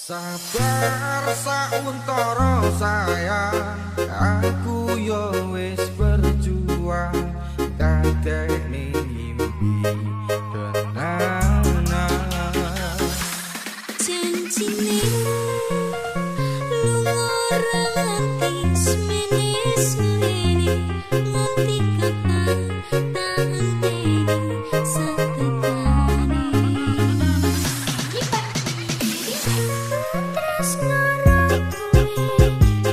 Sabar sauntara sayang, aku yo wis berjuang dadekne mimpi tenanan. Janjine lunga rapi semene-semene nganti kapan tak enteni satekane. Tresno ro kowe,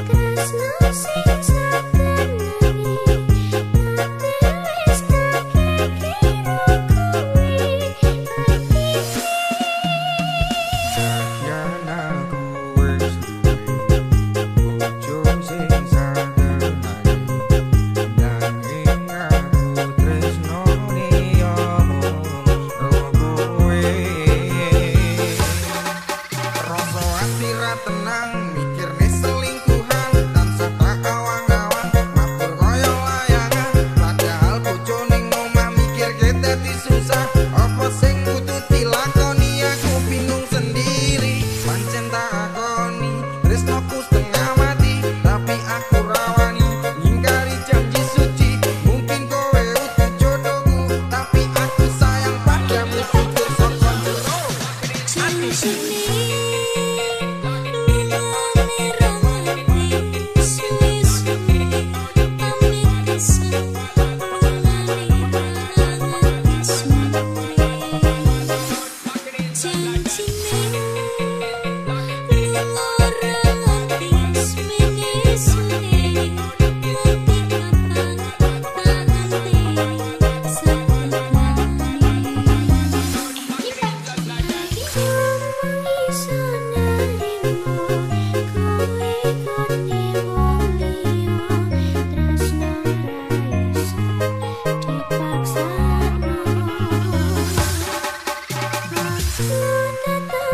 tresno sing satenani, ate wis tak kira kowe ati. Yen aku wis duwe bojo sing satenani, nanging aku tresnone yo karo kowe. Rasa ati ra tenang mikirne selingkuhan, tansah tak awang-awang mabur kaya layangan. Padahal bojone ngomah mikirke dadi susah, apa sing kudu dilakoni aku bingung sendiri. Pancen tak akoni tresnoku setengah mati, tapi aku rawani ngingkari janji suci. Mungkin kowe utuh jodohku, tapi aku sayang padamu jujur saka jero Janjine lungane rapi suwi-suwi pamit pisan mulane rangan suwe. Janjine lunga rapi semene-semene nganti kapan tak enteni satekane.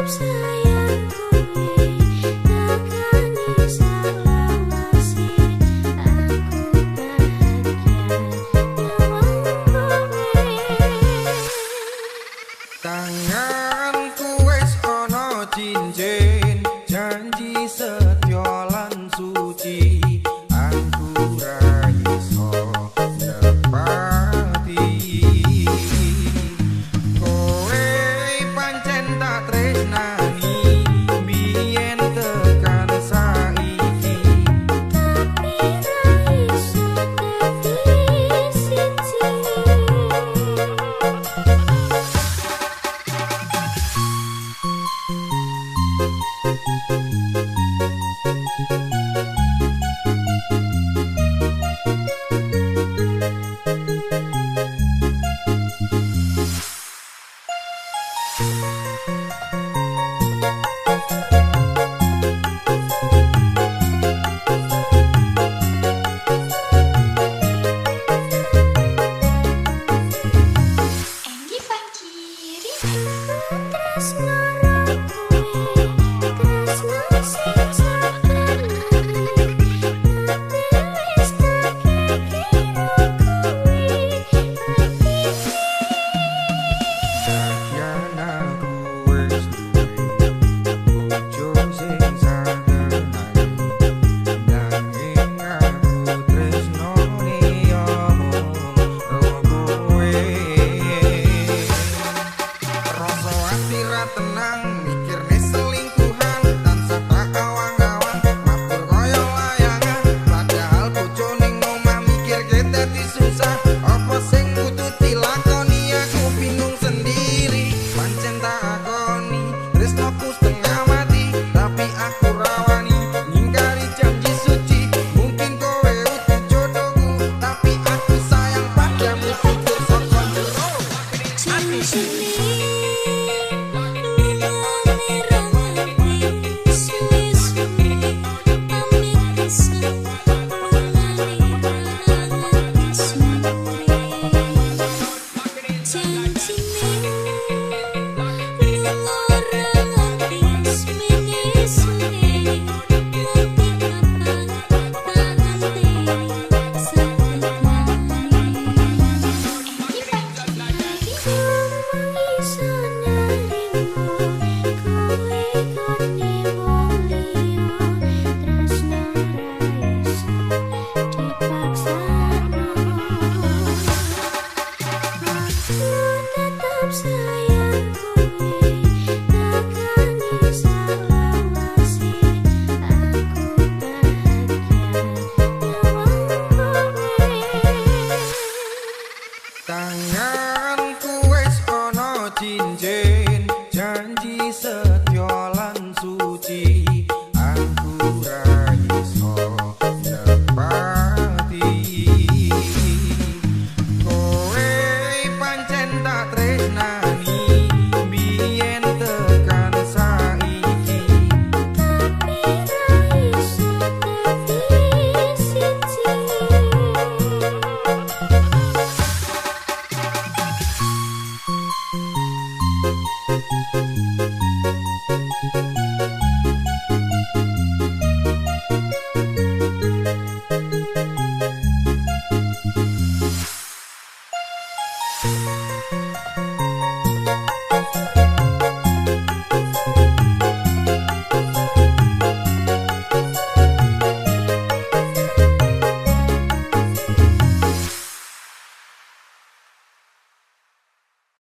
Sayang kowe takani salawase, aku bahagia nyawang kowe. tanganku wis ana cincin janji setya lan suci, aku ra iso nepati. Kowe pancen tak tresnani biyen tekan saiki, Tapi ra iso dadi siji. Enggi Pangkiri tresno ro kowe, tresno sing satenani, ate wis tak kira kowe ati. yen aku wis duwe bojo sing satenani, nanging aku tresnone yo karo kowe. Rasa ati ra tenang mikir setyo lan